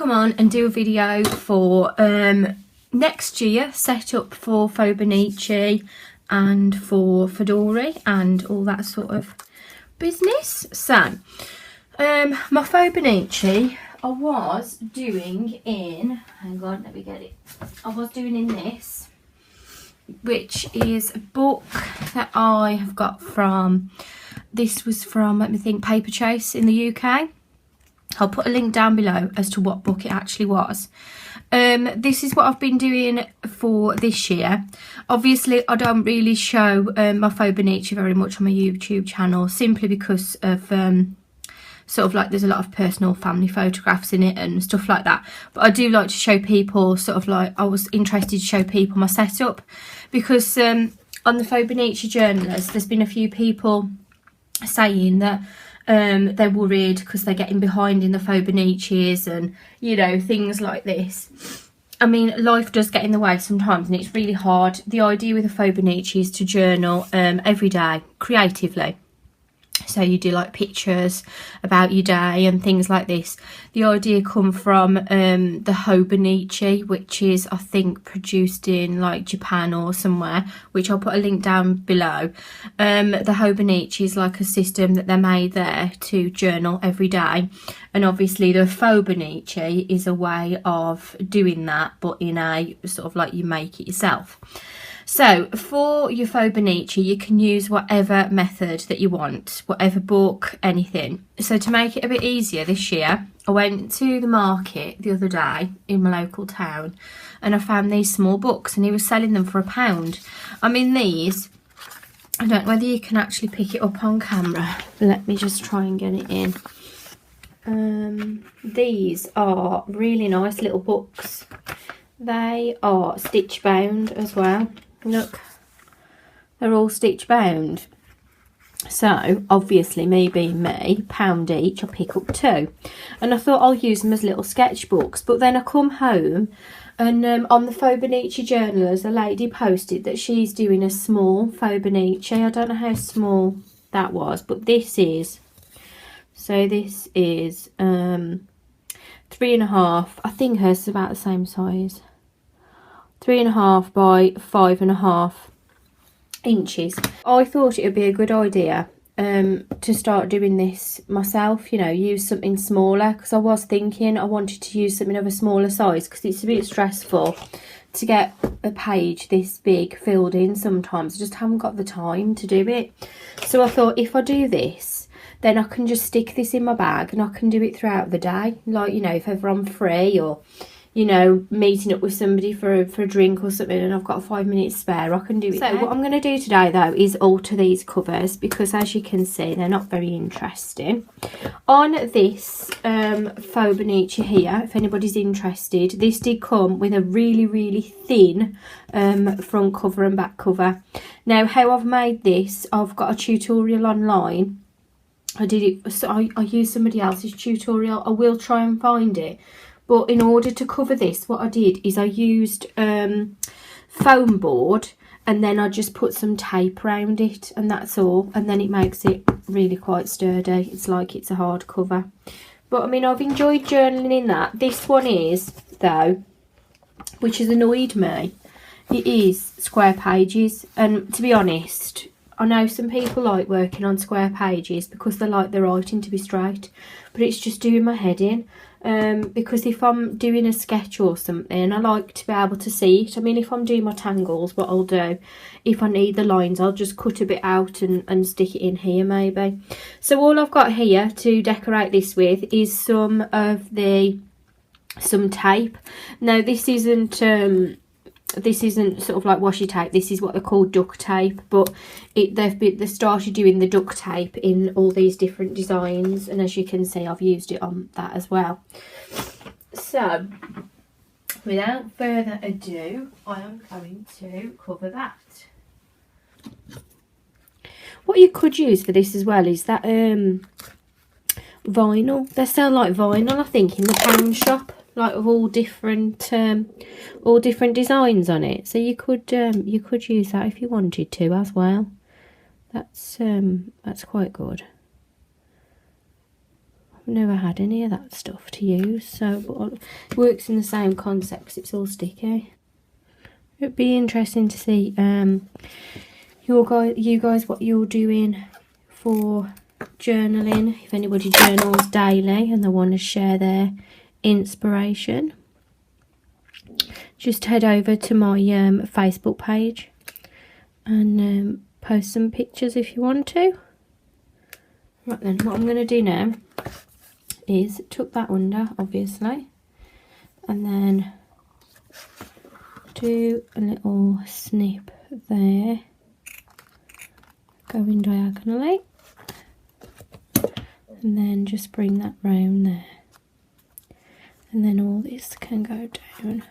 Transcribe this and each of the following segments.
come on and do a video for next year, set up for Fauxbonichi and for Fauxbonichi and all that sort of business. So my Fauxbonichi I was doing in, hang on, let me get it. I was doing in this, which is a book that I have got from, this was from, let me think, Paper Chase in the UK. I'll put a link down below as to what book it actually was. This is what I've been doing for this year. Obviously, I don't really show my Fauxbonichi very much on my YouTube channel, simply because of sort of like there's a lot of personal family photographs in it and stuff like that. But I do like to show people, sort of like, I was interested to show people my setup, because on the Fauxbonichi journalers, there's been a few people saying that they're worried because they're getting behind in the Fauxbonichis and, you know, things like this. I mean, life does get in the way sometimes and it's really hard. The idea with a Fauxbonichi is to journal every day creatively. So you do like pictures about your day and things like this. The idea come from the Fauxbonichi, which is, I think, produced in like Japan or somewhere, which I'll put a link down below. The Fauxbonichi is like a system that they made there to journal every day. And obviously the Fauxbonichi is a way of doing that, but in a sort of like you make it yourself. So for your Fauxbonichi, you can use whatever method that you want, whatever book, anything. So to make it a bit easier this year, I went to the market the other day in my local town and I found these small books and he was selling them for £1. I mean, these, I don't know whether you can actually pick it up on camera. Let me just try and get it in. These are really nice little books. They are stitch bound as well. Look, they're all stitch bound. So obviously, me being me, £1 each, I'll pick up 2. And I thought I'll use them as little sketchbooks. But then I come home and on the Fauxbonichi journalers, a lady posted that she's doing a small Fauxbonichi. I don't know how small that was, but this is. So this is 3.5. I think hers is about the same size. 3.5 by 5.5 inches. I thought it would be a good idea to start doing this myself, you know, use something smaller, because I was thinking I wanted to use something of a smaller size because it's a bit stressful to get a page this big filled in sometimes. I just haven't got the time to do it. So I thought if I do this, then I can just stick this in my bag and I can do it throughout the day. Like, you know, if ever I'm free or, you know, meeting up with somebody for a drink or something and I've got 5 minutes spare, I can do it. So what I'm going to do today though is alter these covers, because as you can see they're not very interesting. On this Fauxbonichi here, if anybody's interested, this did come with a really thin front cover and back cover. Now how I've made this, I've got a tutorial online. I did it, so I used somebody else's tutorial. I will try and find it. But in order to cover this, what I did is I used foam board and then I just put some tape around it and that's all. And then it makes it really quite sturdy. It's like it's a hard cover. But I mean, I've enjoyed journaling in that. This one is, though, which has annoyed me, it is square pages. And to be honest, I know some people like working on square pages because they like their writing to be straight. But it's just doing my head in. Because if I'm doing a sketch or something, I like to be able to see it. I mean, if I'm doing my tangles, what I'll do, if I need the lines, I'll just cut a bit out and stick it in here maybe. So all I've got here to decorate this with is some tape. Now this isn't sort of like washi tape. This is what they call duct tape, but they started doing the duct tape in all these different designs, and as you can see, I've used it on that as well. So without further ado, I am going to cover that. What you could use for this as well is that vinyl. They sell like vinyl, I think, in the pound shop, like of all different designs on it. So you could use that if you wanted to as well. That's quite good. I've never had any of that stuff to use, so but it works in the same concept 'cause it's all sticky. It'd be interesting to see you guys what you're doing for journaling, if anybody journals daily and they want to share their inspiration. Just head over to my Facebook page and post some pictures if you want to. Right then, what I'm going to do now is tuck that under, obviously, and then do a little snip there, going diagonally, and then just bring that round there, and then all this can go down.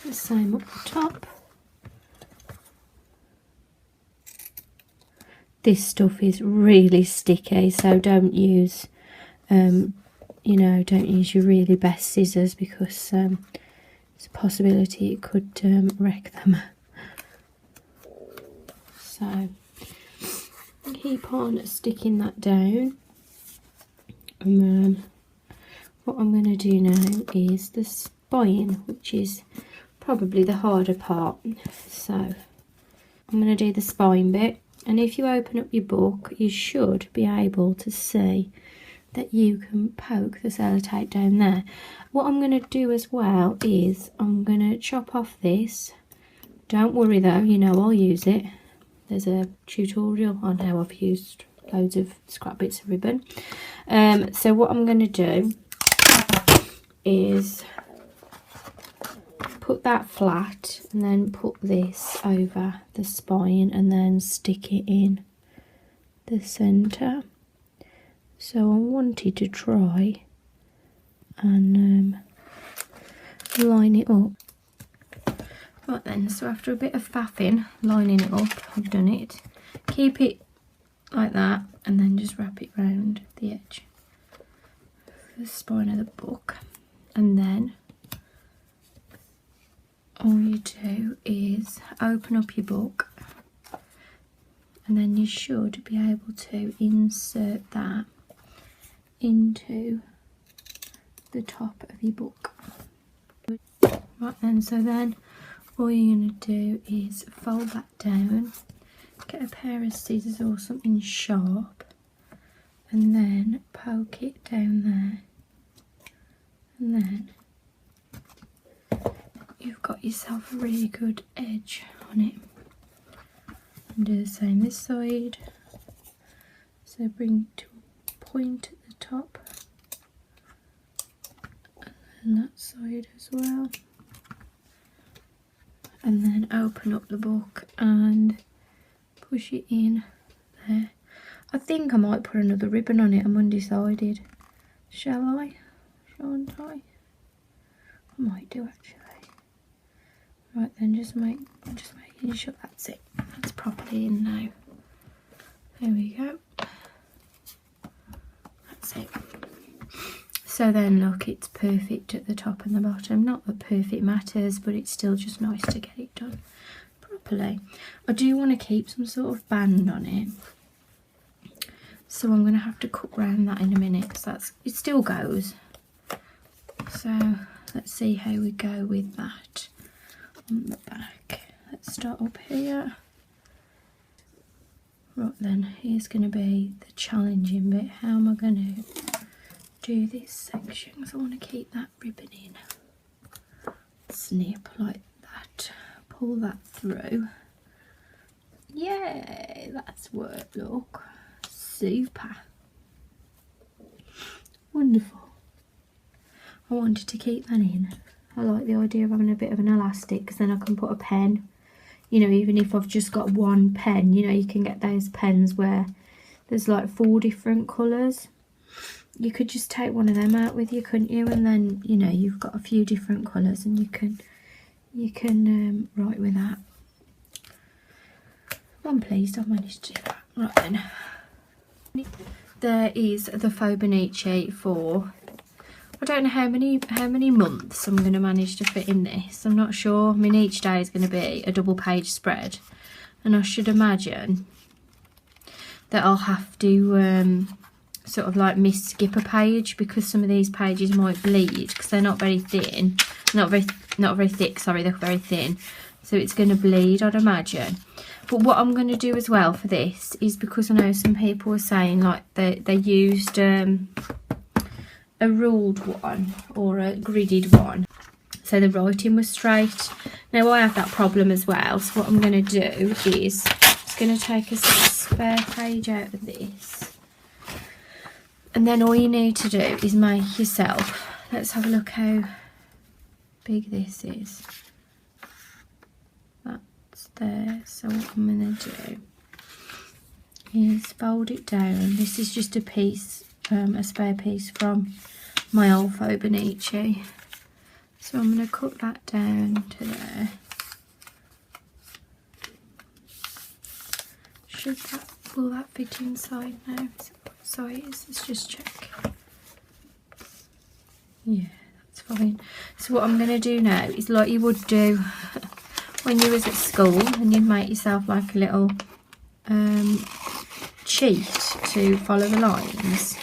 The same up the top. This stuff is really sticky, so don't use you know, don't use your really best scissors, because there's a possibility it could wreck them. So keep on sticking that down, and then what I'm going to do now is the spine, which is probably the harder part. So I'm going to do the spine bit, and if you open up your book you should be able to see that you can poke the sellotape down there. What I'm going to do as well is I'm going to chop off this. Don't worry though, you know I'll use it. There's a tutorial on how I've used loads of scrap bits of ribbon. So what I'm going to do is put that flat and then put this over the spine and then stick it in the centre. So I wanted to try and line it up. Right then, so after a bit of faffing, lining it up, I've done it. Keep it like that and then just wrap it round the edge of the spine of the book. And then all you do is open up your book, and then you should be able to insert that into the top of your book. Right then, so then all you're going to do is fold that down, get a pair of scissors or something sharp, and then poke it down there, and then you've got yourself a really good edge on it. And do the same this side, so bring it to a point at the top, and that side as well, and then open up the book and push it in there. I think I might put another ribbon on it, I'm undecided. Shall I? Shan't I? I might do actually. Right then, just making sure that's it. That's properly in now. There we go. That's it. So then look, it's perfect at the top and the bottom. Not that perfect matters, but it's still just nice to get it done properly. I do want to keep some sort of band on it, so I'm going to have to cut round that in a minute. So it still goes. So let's see how we go with that on the back. Let's start up here. Right then, here's going to be the challenging bit. How am I going to do this section? Because I want to keep that ribbon in. Snip like that. Pull that through. Yay, that's worked, look. Super. Wonderful. I wanted to keep that in. I like the idea of having a bit of an elastic, because then I can put a pen, you know, even if I've just got one pen, you know, you can get those pens where there's like 4 different colours. You could just take one of them out with you, couldn't you? And then, you know, you've got a few different colours and you can write with that. I'm pleased I've managed to do that. Right then. There is the Fauxbonichi for, I don't know how many months I'm going to manage to fit in this. I'm not sure. I mean, each day is going to be a double page spread, and I should imagine that I'll have to sort of like skip a page, because some of these pages might bleed because they're not very thin, not very thick, sorry, they're very thin, so it's going to bleed, I'd imagine. But what I'm going to do as well for this is, because I know some people were saying like they used a ruled one or a gridded one, so the writing was straight. Now I have that problem as well, so what I'm going to do is just going to take a spare page out of this, and then all you need to do is make yourself, let's have a look how big this is. That's there. So what I'm going to do is fold it down. This is just a piece, a spare piece from my old Fauxbonichi. So I'm going to cut that down to there. Will that fit inside now? Sorry, let's just check. Yeah, that's fine. So what I'm going to do now is, like you would do when you was at school, and you'd make yourself like a little sheet to follow the lines.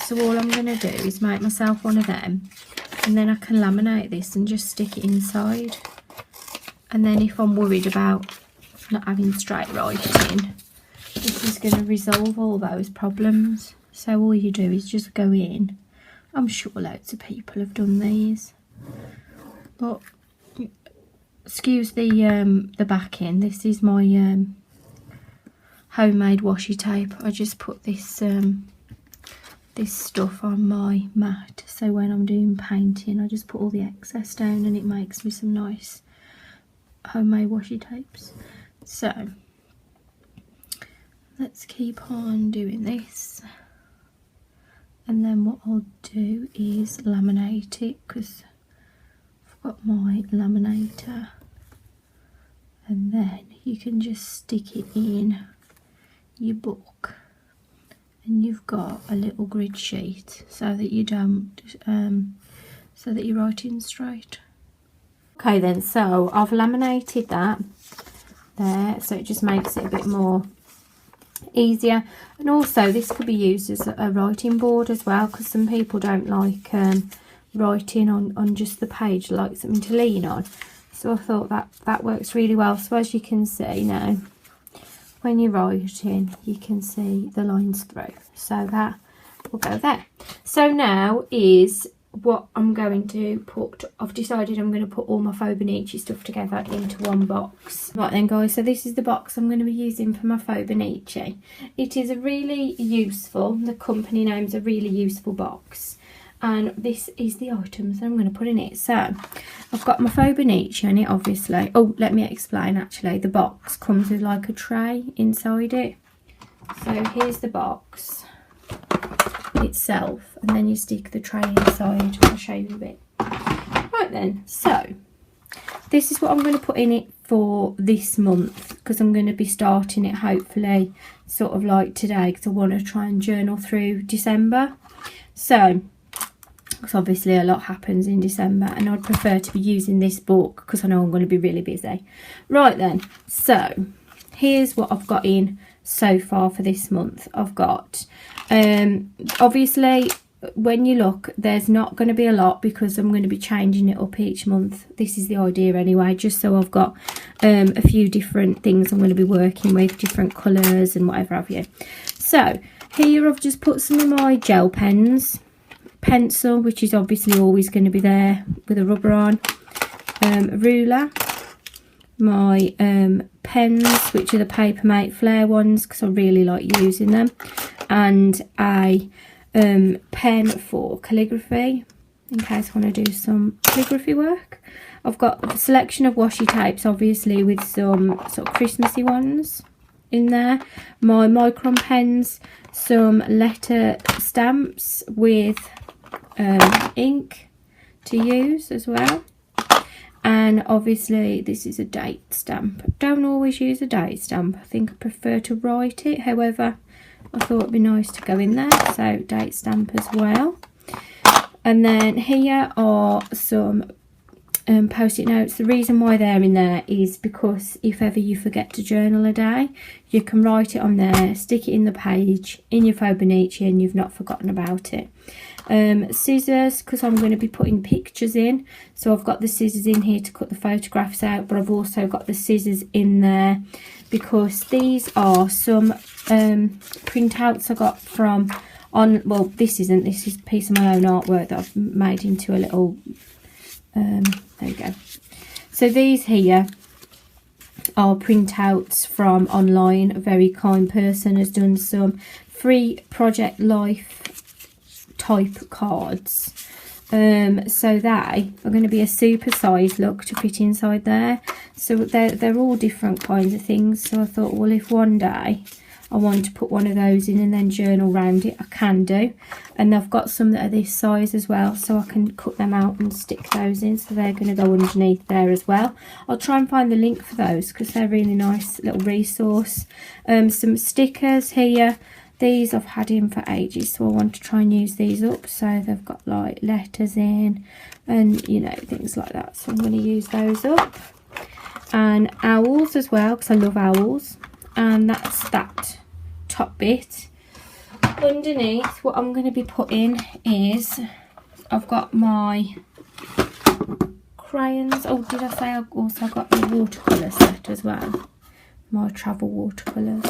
So all I'm going to do is make myself one of them, and then I can laminate this and just stick it inside. And then if I'm worried about not having straight writing, this is going to resolve all those problems. So all you do is just go in. I'm sure loads of people have done these, but excuse the backing. This is my homemade washi tape. I just put this this stuff on my mat, so when I'm doing painting I just put all the excess down, and it makes me some nice homemade washi tapes. So let's keep on doing this, and then what I'll do is laminate it, because I've got my laminator, and then you can just stick it in your book, and you've got a little grid sheet so that you don't so that you're writing straight. Okay then, so I've laminated that there, so it just makes it a bit more easier. And also this could be used as a writing board as well, because some people don't like writing on just the page, like something to lean on. So I thought that works really well. So as you can see now, when you're writing, you can see the lines through, so that will go there. So now is what I'm going to put. I've decided I'm going to put all my Fauxbonichi stuff together into one box. Right then guys, so this is the box I'm going to be using for my Fauxbonichi. It is a really useful, the company name's a really useful box, and this is the items that I'm going to put in it. So I've got my Fauxbonichi in it, obviously. Oh, let me explain actually. The box comes with like a tray inside it. So here's the box itself, and then you stick the tray inside. I'll show you a bit. Right then, so this is what I'm going to put in it for this month, because I'm going to be starting it hopefully sort of like today, because I want to try and journal through December. So because obviously a lot happens in December, and I'd prefer to be using this book because I know I'm going to be really busy. Right then, so here's what I've got in so far for this month. I've got obviously when you look, there's not going to be a lot because I'm going to be changing it up each month. This is the idea anyway, just so I've got a few different things I'm going to be working with, different colours and whatever have you. So here I've just put some of my gel pens, pencil, which is obviously always going to be there with a rubber on, ruler, my pens, which are the Papermate Flare ones because I really like using them, and a pen for calligraphy in case I want to do some calligraphy work. I've got a selection of washi tapes, obviously, with some sort of Christmassy ones in there, my micron pens, some letter stamps with ink to use as well, and obviously this is a date stamp. I don't always use a date stamp, I think I prefer to write it, however I thought it'd be nice to go in there, so date stamp as well. And then here are some post-it notes. The reason why they're in there is because if ever you forget to journal a day, you can write it on there, stick it in the page in your Fauxbonichi, and you've not forgotten about it. Scissors, because I'm going to be putting pictures in, so I've got the scissors in here to cut the photographs out, but I've also got the scissors in there because these are some printouts I got from well, this is a piece of my own artwork that I've made into a little there we go. So these here are printouts from online. A very kind person has done some free Project Life type cards, so they are going to be a super size look to fit inside there. So they're all different kinds of things. So I thought, well, if one day I want to put one of those in and then journal round it, I can do. And I've got some that are this size as well, so I can cut them out and stick those in, so they're going to go underneath there as well. I'll try and find the link for those because they're really nice little resource. Some stickers here. These I've had in for ages, so I want to try and use these up. So they've got like letters in and, you know, things like that. So I'm going to use those up. And owls as well, because I love owls. And that's that top bit. Underneath, what I'm going to be putting is, I've got my crayons. Oh, did I say I also got the watercolour set as well? My travel watercolours.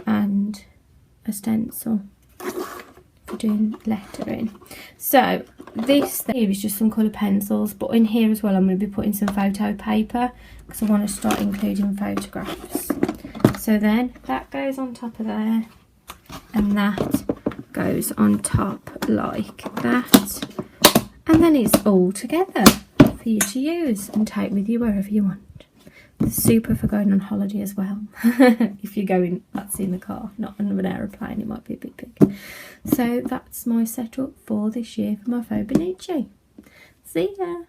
And a stencil for doing lettering. So this here is just some colour pencils, but in here as well I'm going to be putting some photo paper because I want to start including photographs. So then that goes on top of there, and that goes on top like that, and then it's all together for you to use and take with you wherever you want. It's super for going on holiday as well. If you're going, that's in the car, not on an aeroplane, it might be a bit big. So that's my setup for this year for my Fauxbonichi. See ya!